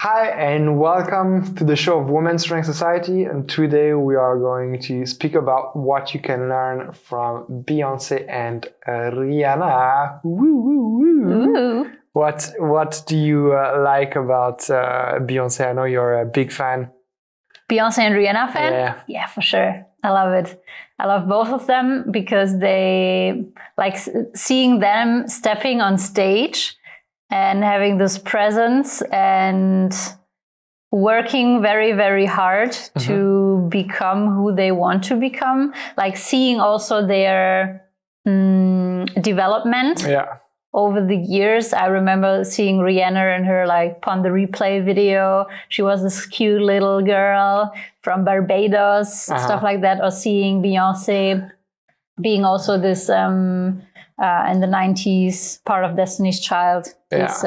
Hi and welcome to the show of Women's Strength Society, and today we are going to speak about what you can learn from Beyoncé and Rihanna. Woo, woo, woo. Ooh. What do you like about Beyoncé? I know you're a big fan. Beyoncé and Rihanna fan? Yeah. Yeah, for sure. I love it. I love both of them because they like seeing them stepping on stage and having this presence and working very, very hard to become who they want to become. Like seeing also their development. Yeah. Over the years. I remember seeing Rihanna and her like Pon the Replay video. She was this cute little girl from Barbados, stuff like that. Or seeing Beyoncé being also this in the 90s part of Destiny's Child. This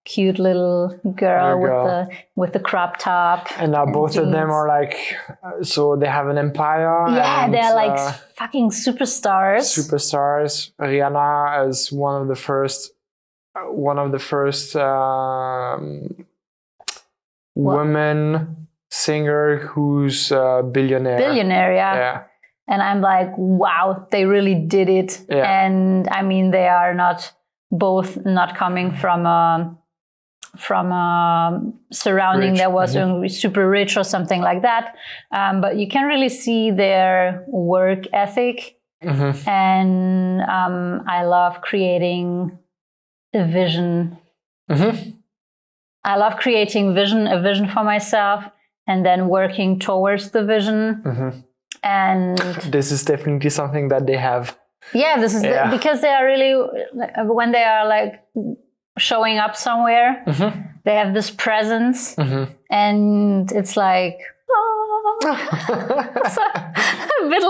cute little girl with the crop top. And now both jeans. of them are like, so they have an empire. Yeah, and, they're like fucking superstars. Superstars. Rihanna is one of the first women singer who's a billionaire. Yeah. And I'm like, wow, they really did it. Yeah. And I mean, they are not coming from a surrounding that was super rich or something like that. But you can really see their work ethic. And I love creating a vision. I love creating a vision for myself and then working towards the vision. And this is definitely something that they have. Yeah, this is because they are really, when they are like showing up somewhere, they have this presence, and it's like so, a bit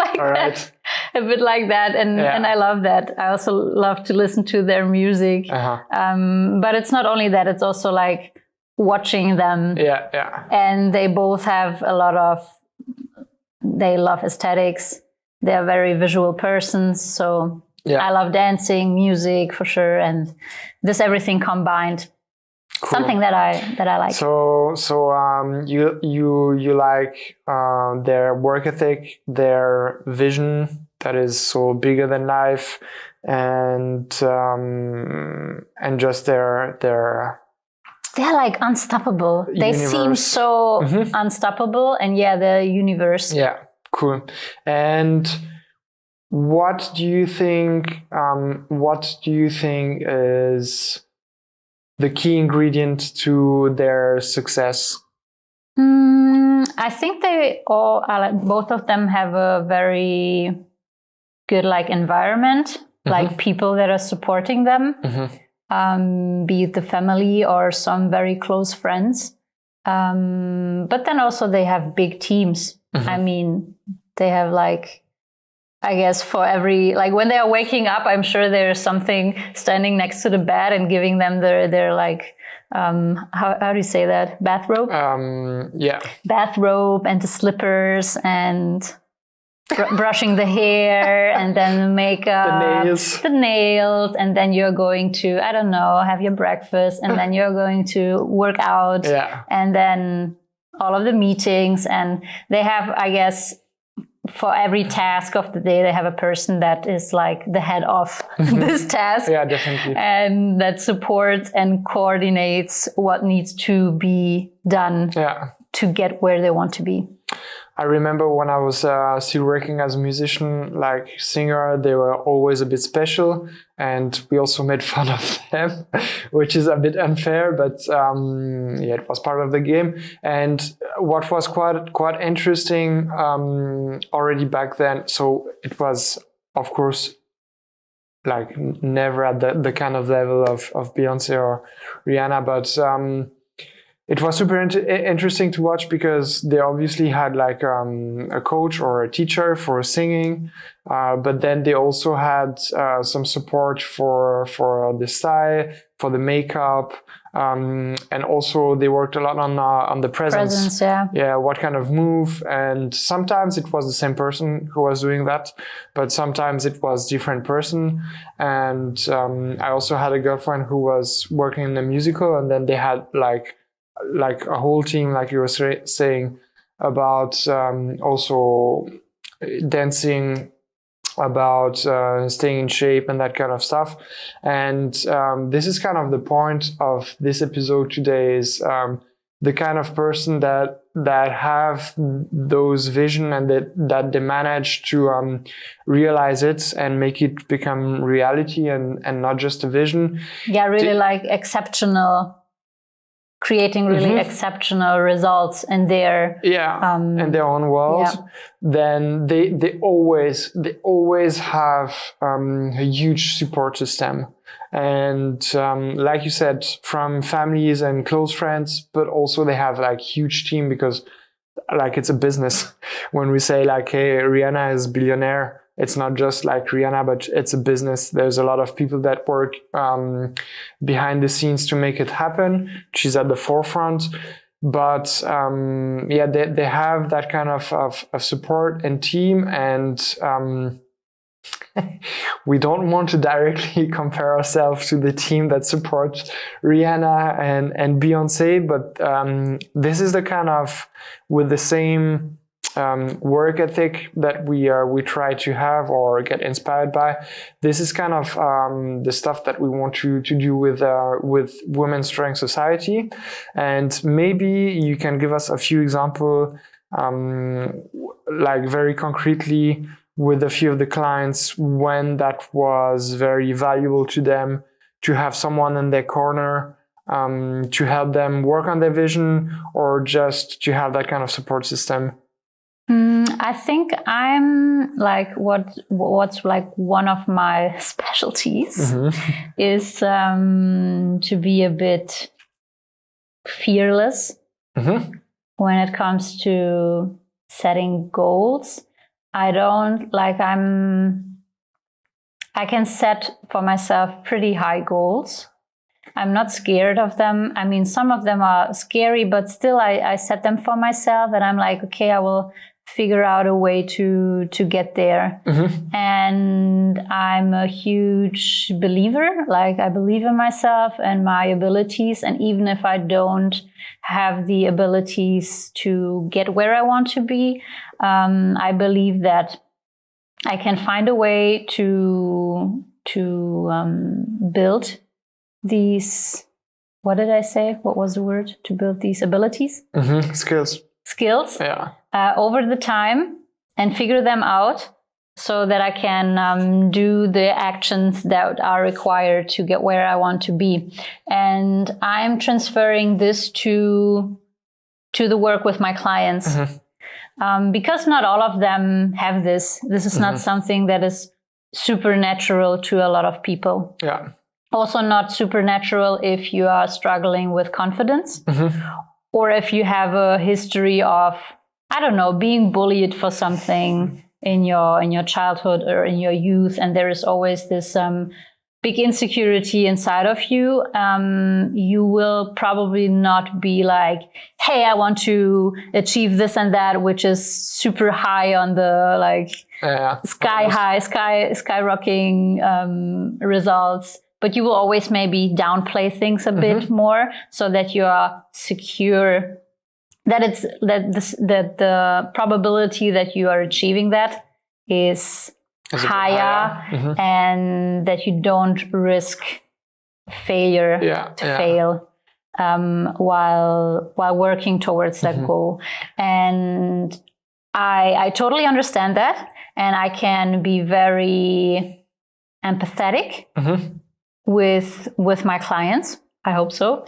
like that, and I love that. I also love to listen to their music, but it's not only that; it's also like watching them. And they both have they love aesthetics. They're very visual persons, so I love dancing, music for sure, and this everything combined. Cool. Something that I like. So you like their work ethic, their vision that is so bigger than life, and just their they're like unstoppable. They seem so unstoppable, and the universe. Yeah. Cool. And what do you think is the key ingredient to their success? I think they all both of them have a very good environment, like people that are supporting them, be it the family or some very close friends. But then also they have big teams. I mean, they have I guess for every, when they are waking up, I'm sure there's something standing next to the bed and giving them their how do you say that? Bathrobe? Bathrobe and the slippers and brushing the hair and then the makeup. The nails. And then you're going to, I don't know, have your breakfast and then you're going to work out. And then all of the meetings, and they have, I guess, for every task of the day, they have a person that is like the head of this task. Yeah, definitely. And that supports and coordinates what needs to be done to get where they want to be. I remember when I was still working as a musician, singer, they were always a bit special, and we also made fun of them, which is a bit unfair, but it was part of the game. And what was quite interesting already back then, so it was, of course, never at the kind of level of Beyoncé or Rihanna, but it was super interesting to watch because they obviously had a coach or a teacher for singing, but then they also had some support for the style, for the makeup, and also they worked a lot on the presence. What kind of move, and sometimes it was the same person who was doing that, but sometimes it was different person. And I also had a girlfriend who was working in a musical, and then they had like a whole team, like you were saying, about also dancing, about staying in shape and that kind of stuff. And this is kind of the point of this episode today, is the kind of person that have those vision and that they manage to realize it and make it become reality and not just a vision. Yeah, really like exceptional, creating really exceptional results in their in their own world. Yeah. Then they always have a huge support system. And like you said, from families and close friends, but also they have like huge team, because like it's a business. When we say like, hey, Rihanna is billionaire, it's not just like Rihanna, but it's a business. There's a lot of people that work behind the scenes to make it happen. She's at the forefront. But they have that kind of support and team, and we don't want to directly compare ourselves to the team that supports Rihanna and Beyoncé, but this is the kind of, with the same work ethic that we try to have or get inspired by. This is kind of the stuff that we want to do with Women's Strength Society. And maybe you can give us a few examples, like very concretely, with a few of the clients, when that was very valuable to them to have someone in their corner to help them work on their vision, or just to have that kind of support system. I think I'm like what's like one of my specialties is to be a bit fearless when it comes to setting goals. I can set for myself pretty high goals. I'm not scared of them. I mean, some of them are scary, but still I set them for myself, and I'm like, okay, I will figure out a way to get there. And I'm a huge believer. Like, I believe in myself and my abilities. And even if I don't have the abilities to get where I want to be, I believe that I can find a way to build these, what did I say? What was the word? To build these abilities? Skills. Yeah. Over the time, and figure them out, so that I can do the actions that are required to get where I want to be. And I'm transferring this to the work with my clients. Because not all of them have this. This is not something that is supernatural to a lot of people. Yeah. Also not supernatural if you are struggling with confidence, or if you have a history of, I don't know, being bullied for something in your childhood or in your youth, and there is always this big insecurity inside of you. You will probably not be like, hey, I want to achieve this and that, which is super high on the skyrocketing results. But you will always maybe downplay things a bit more, so that you are secure that the probability that you are achieving that is higher, and that you don't risk failure fail while working towards that goal. And I totally understand that, and I can be very empathetic with my clients. I hope so.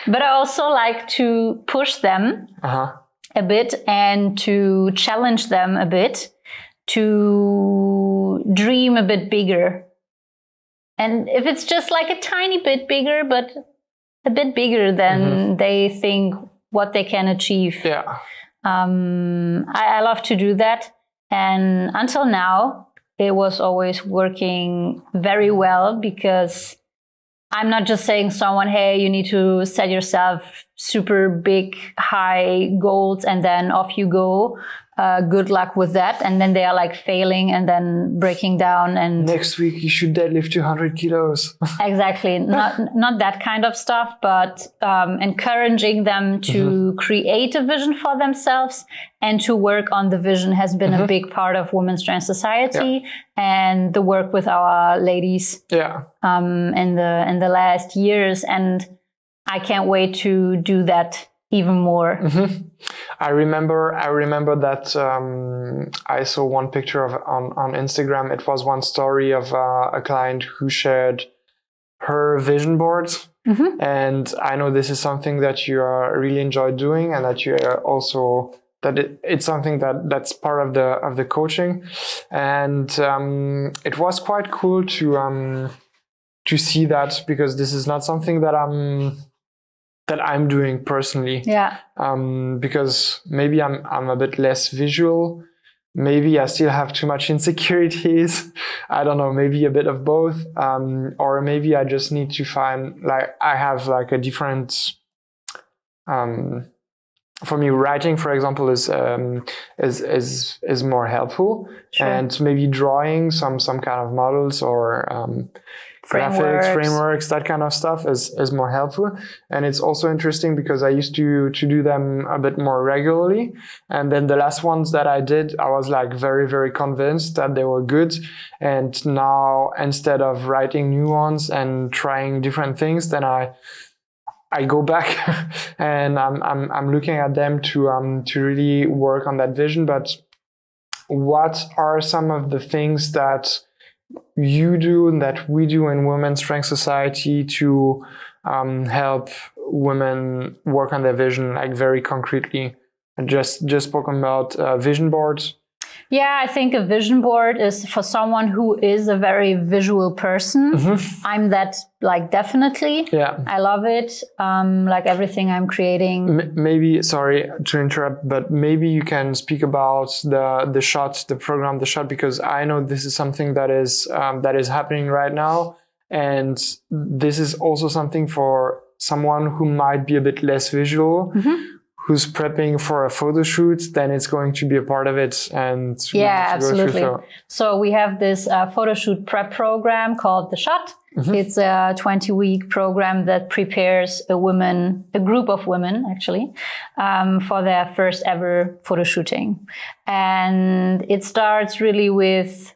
But I also like to push them a bit, and to challenge them a bit, to dream a bit bigger. And if it's just like a tiny bit bigger, but a bit bigger than they think what they can achieve. I love to do that. And until now, it was always working very well, because I'm not just saying someone, hey, you need to set yourself super big, high goals, and then off you go. good luck with that. And then they are like failing and then breaking down. And next week you should deadlift 200 kilos. Exactly. Not that kind of stuff, but encouraging them to create a vision for themselves and to work on the vision has been a big part of Women's Strength Society and the work with our ladies in the last years. And I can't wait to do that even more. I remember that I saw one picture of on Instagram. It was one story of a client who shared her vision boards. And I know this is something that you really enjoy doing, and that you are also it's something that's part of the coaching. And it was quite cool to see that, because this is not something that I'm doing personally. Because maybe I'm a bit less visual. Maybe I still have too much insecurities. I don't know, maybe a bit of both. Or maybe I just need to find, like, I have like a different, for me, writing, for example, is more helpful. And maybe drawing some kind of models or, graphics, frameworks, that kind of stuff is more helpful. And it's also interesting because I used to do them a bit more regularly. And then the last ones that I did, I was like very, very convinced that they were good. And now, instead of writing new ones and trying different things, then I go back and I'm looking at them to really work on that vision. But what are some of the things that you do and that we do in Women's Strength Society to help women work on their vision, like very concretely? And just spoken about vision boards. Yeah, I think a vision board is for someone who is a very visual person. I'm that, like, definitely. I love it. Like everything I'm creating. Maybe, sorry to interrupt, but maybe you can speak about the shot, the program, the shot, because I know this is something that is happening right now. And this is also something for someone who might be a bit less visual, who's prepping for a photo shoot, then it's going to be a part of it. And absolutely. So we have this photo shoot prep program called The Shot. It's a 20-week program that prepares a group of women actually, for their first ever photo shooting. And it starts really with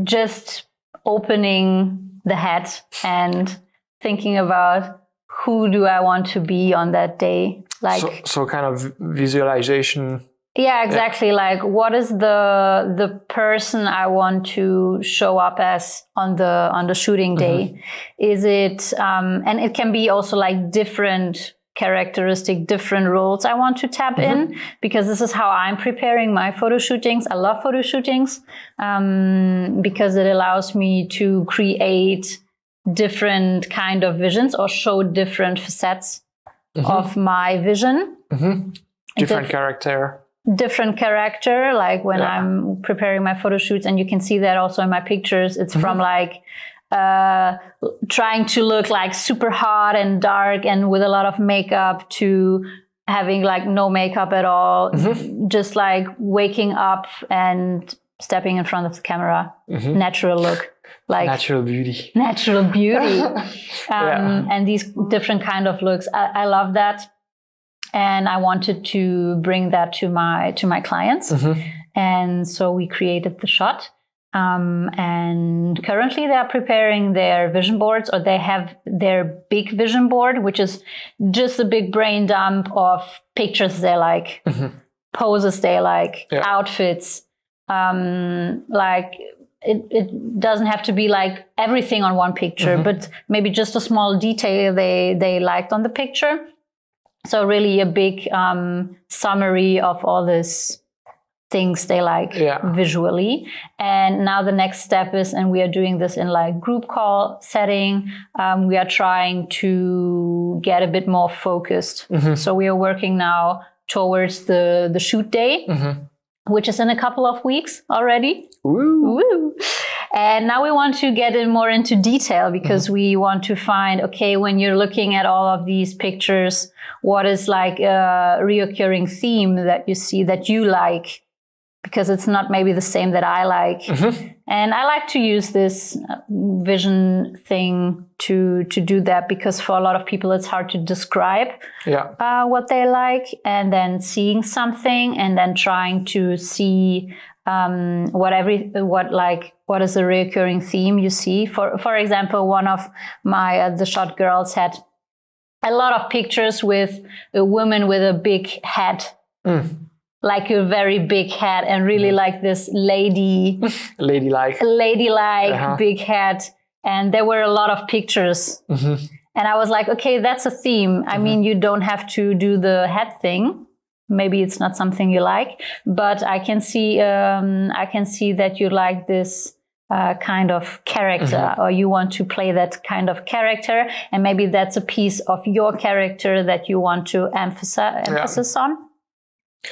just opening the head and thinking about, who do I want to be on that day? Like, so kind of visualization. Yeah, exactly. Like, what is the person I want to show up as on the shooting day? Is it and it can be also like different characteristic, different roles I want to tap in, because this is how I'm preparing my photo shootings. I love photo shootings because it allows me to create different kind of visions or show different facets of my vision. Different character, like when I'm preparing my photo shoots, and you can see that also in my pictures. It's from like trying to look like super hot and dark and with a lot of makeup to having like no makeup at all, just like waking up and stepping in front of the camera, natural look. Like natural beauty. And these different kind of looks. I love that. And I wanted to bring that to my clients. And so we created The Shot. And currently they are preparing their vision boards, or they have their big vision board, which is just a big brain dump of pictures they like, poses they like, outfits, like, it doesn't have to be like everything on one picture, but maybe just a small detail they liked on the picture. So really a big summary of all these things they like visually. And now the next step is, and we are doing this in like group call setting, we are trying to get a bit more focused. So we are working now towards the shoot day, which is in a couple of weeks already. Woo. And now we want to get more into detail, because we want to find, okay, when you're looking at all of these pictures, what is like a reoccurring theme that you see that you like? because it's not maybe the same that I like. And I like to use this vision thing to do that, because for a lot of people it's hard to describe what they like, and then seeing something and then trying to see what is a recurring theme you see. For example, one of my the shot girls had a lot of pictures with a woman with a big head. Like a very big head, and really like this ladylike big head. And there were a lot of pictures. And I was like, okay, that's a theme. I mean, you don't have to do the head thing. Maybe it's not something you like, but I can see that you like this kind of character, or you want to play that kind of character, and maybe that's a piece of your character that you want to emphasis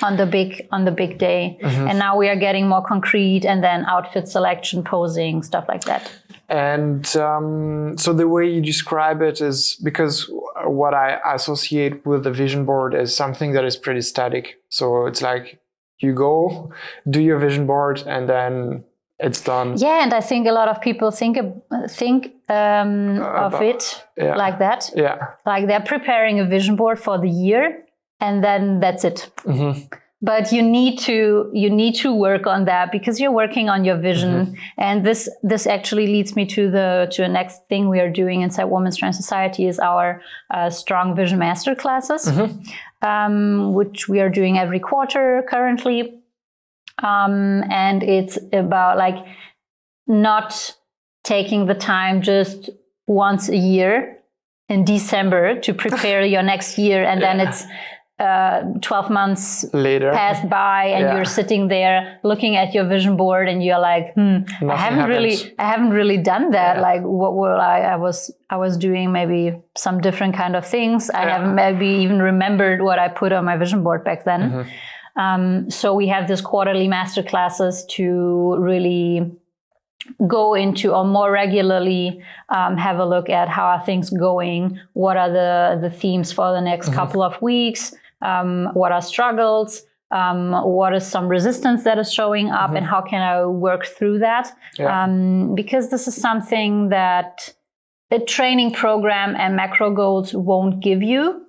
on the big day. And now we are getting more concrete, and then outfit selection, posing, stuff like that. And so the way you describe it is, because what I associate with the vision board is something that is pretty static. So it's like you go, do your vision board, and then it's done. Yeah, and I think a lot of people think of it like that. Yeah, like they're preparing a vision board for the year, and then that's it. But you need to work on that, because you're working on your vision. And this actually leads me to the next thing we are doing inside Women's Trans Society is our Strong Vision Master classes, which we are doing every quarter currently. And it's about like not taking the time just once a year in December to prepare your next year, and then it's 12 months later passed by, and you're sitting there looking at your vision board, and you're like, I haven't really done that. Like, what were I was doing maybe some different kind of things. I haven't maybe even remembered what I put on my vision board back then. So we have this quarterly master classes to really go into, or more regularly have a look at how are things going, what are the themes for the next couple of weeks, what are struggles, what is some resistance that is showing up, and how can I work through that? Because this is something that a training program and macro goals won't give you.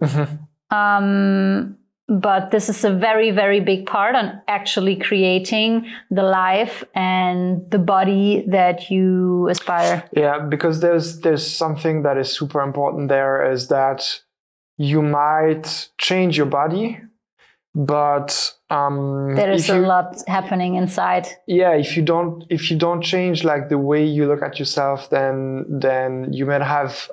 But this is a very, very big part on actually creating the life and the body that you aspire. Yeah, because there's something that is super important there, is that you might change your body, but there is a lot happening inside. Yeah, if you don't change like the way you look at yourself, then you might have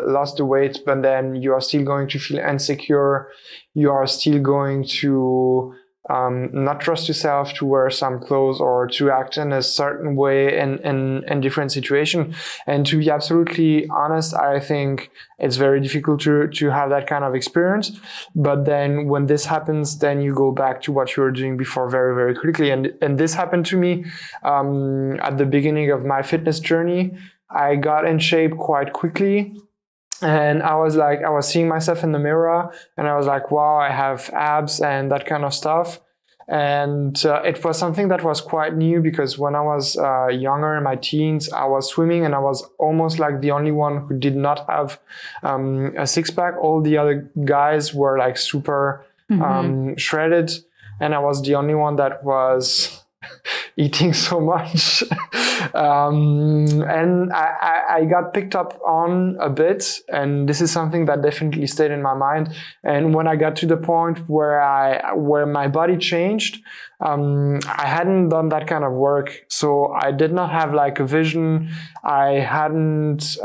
lost the weight, but then you are still going to feel insecure. You are still going to not trust yourself to wear some clothes or to act in a certain way in different situations. And to be absolutely honest, I think it's very difficult to have that kind of experience. But then when this happens, then you go back to what you were doing before very, very quickly. And this happened to me at the beginning of my fitness journey. I got in shape quite quickly. And I was seeing myself in the mirror, and I was like, wow, I have abs and that kind of stuff. And it was something that was quite new, because when I was younger, in my teens, I was swimming, and I was almost like the only one who did not have a six-pack. All the other guys were like super shredded, and I was the only one that was eating so much. And I got picked up on a bit, and this is something that definitely stayed in my mind. And when I got to the point where my body changed, I hadn't done that kind of work, so I did not have like a vision. I hadn't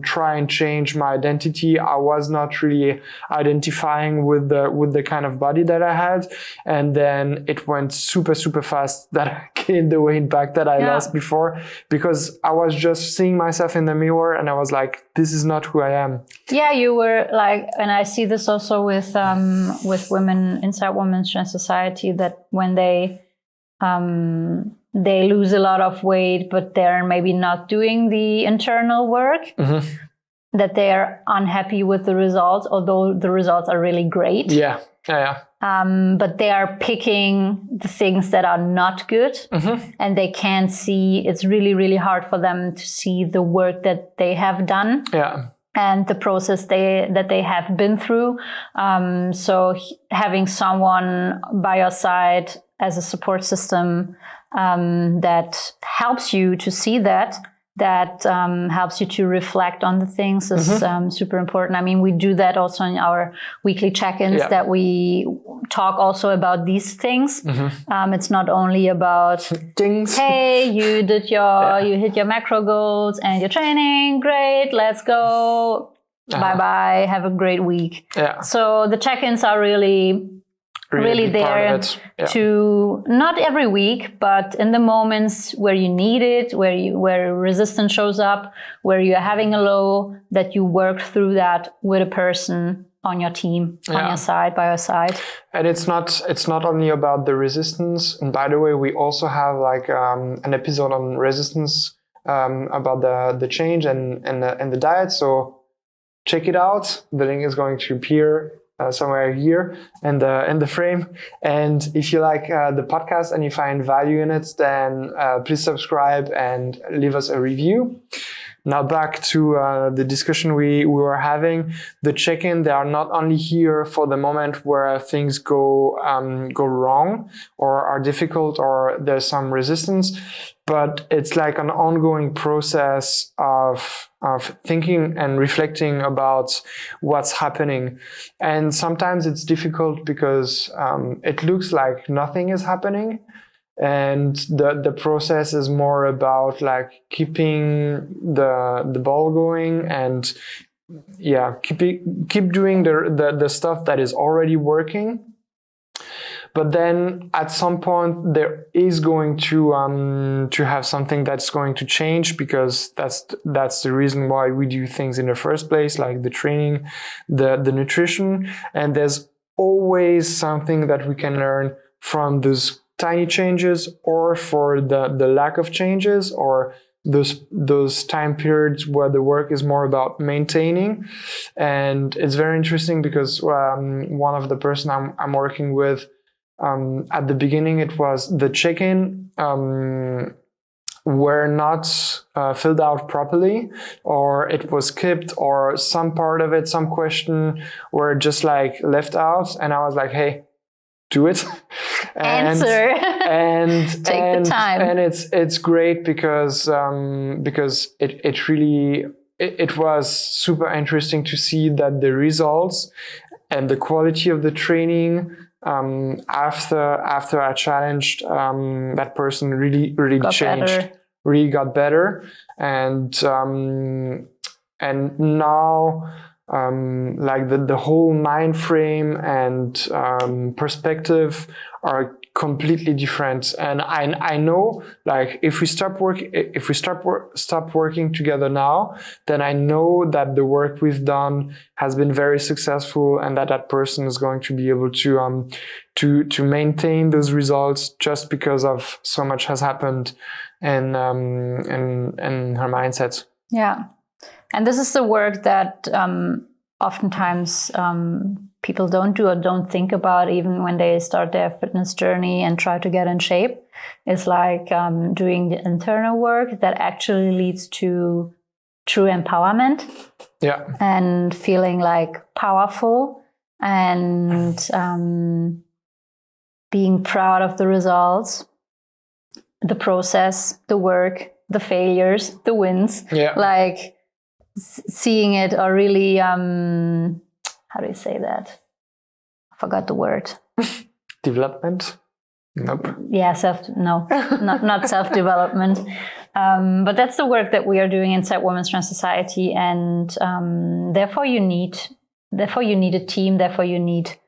tried and change my identity. I was not really identifying with the kind of body that I had, and then it went super, super fast that I gained the weight back that I lost before, because I was just seeing myself in the mirror, and I was like, this is not who I am. Yeah, you were like, and I see this also with women inside Women's Trans Society, that when they lose a lot of weight, but they're maybe not doing the internal work. that they are unhappy with the results, although the results are really great. Yeah. But they are picking the things that are not good, and they can't see. It's really, really hard for them to see the work that they have done. Yeah. And the process that they have been through. So having someone by your side as a support system that helps you to see that helps you to reflect on the things is super important. I mean, we do that also in our weekly check-ins, that we talk also about these things. It's not only about things. Hey, you hit your macro goals and your training. Great. Let's go. Bye-bye. Have a great week. Yeah. So the check-ins are really there to, not every week, but in the moments where you need it, where resistance shows up, where you're having a low, that you work through that with a person on your team, on your side, by your side. And it's not only about the resistance. And by the way, we also have like an episode on resistance about the change and the diet. So check it out. The link is going to appear somewhere here in the frame. And if you like the podcast and you find value in it, then please subscribe and leave us a review. Now back to the discussion we were having. The check-in, they are not only here for the moment where things go wrong or are difficult or there's some resistance, but it's like an ongoing process of thinking and reflecting about what's happening. And sometimes it's difficult because it looks like nothing is happening. And the process is more about like keeping the ball going and keep doing the stuff that is already working. But then at some point there is going to have something that's going to change, because that's the reason why we do things in the first place, like the training, the nutrition. And there's always something that we can learn from those tiny changes, or for the lack of changes, or those time periods where the work is more about maintaining. And it's very interesting because one of the person I'm working with, at the beginning it was the check-in were not filled out properly, or it was skipped, or some part of it, some question were just like left out, and I was like, hey, do it. Answer. and take the time. And it's great because it really was super interesting to see that the results and the quality of the training after I challenged that person really changed, really got better, and now like the whole mind frame and perspective are completely different. And I know, like, if we stop working together now, then I know that the work we've done has been very successful, and that person is going to be able to maintain those results just because of so much has happened in her mindset. Yeah. And this is the work that oftentimes people don't do or don't think about, even when they start their fitness journey and try to get in shape. It's like doing the internal work that actually leads to true empowerment. Yeah. And feeling like powerful and being proud of the results, the process, the work, the failures, the wins. Yeah. Like seeing it, or really, how do you say that? I forgot the word. Development? Nope. Yeah, not self-development. But that's the work that we are doing inside Women's Trans Society, and therefore you need a team. Therefore you need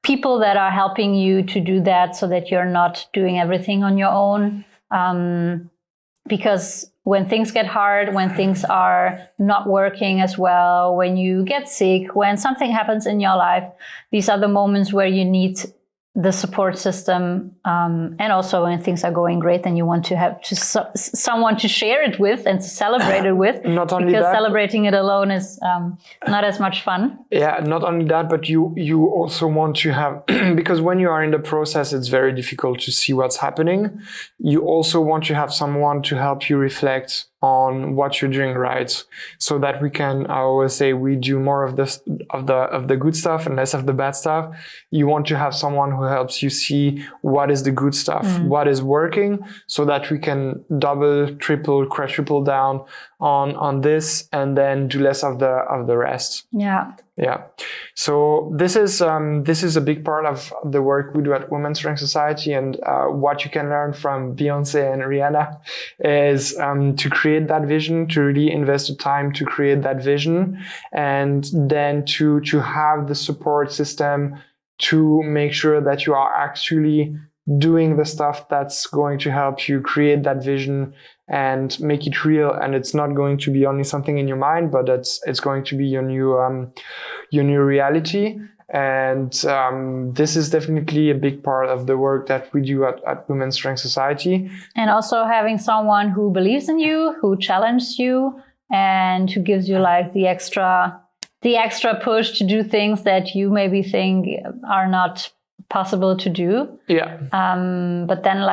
people that are helping you to do that, so that you're not doing everything on your own. Because when things get hard, when things are not working as well, when you get sick, when something happens in your life, these are the moments where you need the support system, and also when things are going great, then you want to have someone to share it with and to celebrate it with. Not only because that, celebrating it alone is not as much fun. Yeah, not only that, but you also want to have because when you are in the process, it's very difficult to see what's happening. You also want to have someone to help you reflect on what you're doing right, so that we can, I always say, we do more of this of the good stuff and less of the bad stuff. You want to have someone who helps you see what is the good stuff, what is working, so that we can double, triple, quadruple down on this, and then do less of the rest. Yeah. So this is a big part of the work we do at Women's Strength Society, and what you can learn from Beyoncé and Rihanna is to create that vision, to really invest the time to create that vision, and then to have the support system to make sure that you are actually doing the stuff that's going to help you create that vision and make it real. And it's not going to be only something in your mind, but it's going to be your new reality. And this is definitely a big part of the work that we do at Women's Strength Society. And also having someone who believes in you, who challenges you, and who gives you like the extra push to do things that you maybe think are not possible to do. Yeah. But then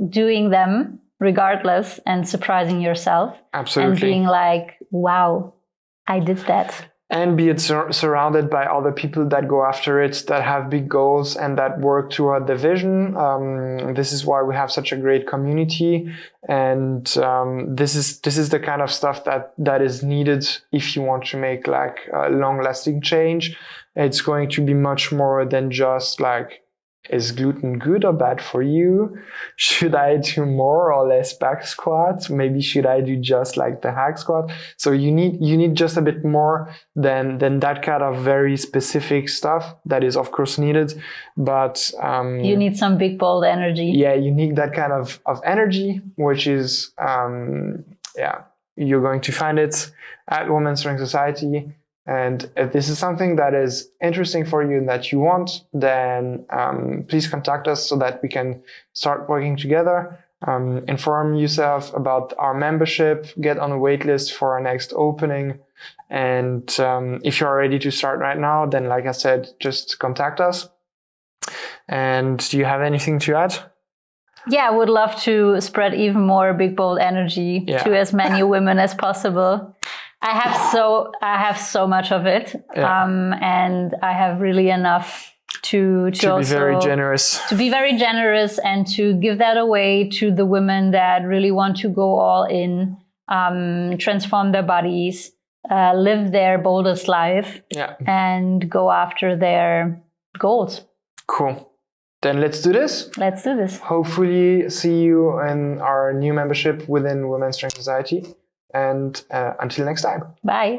doing them regardless and surprising yourself. Absolutely. And being like, wow, I did that. And be surrounded by other people that go after it, that have big goals and that work toward the vision. This is why we have such a great community. And this is the kind of stuff that is needed if you want to make like a long-lasting change. It's going to be much more than just like, is gluten good or bad for you? Should I do more or less back squats? Maybe should I do just like the hack squat? So you need just a bit more than that kind of very specific stuff that is of course needed. But you need some big bold energy. Yeah, you need that kind of energy, which is you're going to find it at Women's Strength Society. And if this is something that is interesting for you and that you want, then please contact us so that we can start working together. Inform yourself about our membership, get on a wait list for our next opening. And if you're ready to start right now, then like I said, just contact us. And do you have anything to add? Yeah, I would love to spread even more big, bold energy to as many women as possible. I have so much of it, and I have really enough to also be very generous. To be very generous and to give that away to the women that really want to go all in, transform their bodies, live their boldest life, and go after their goals. Cool. Then let's do this. Let's do this. Hopefully see you in our new membership within Women's Strength Society. And until next time. Bye.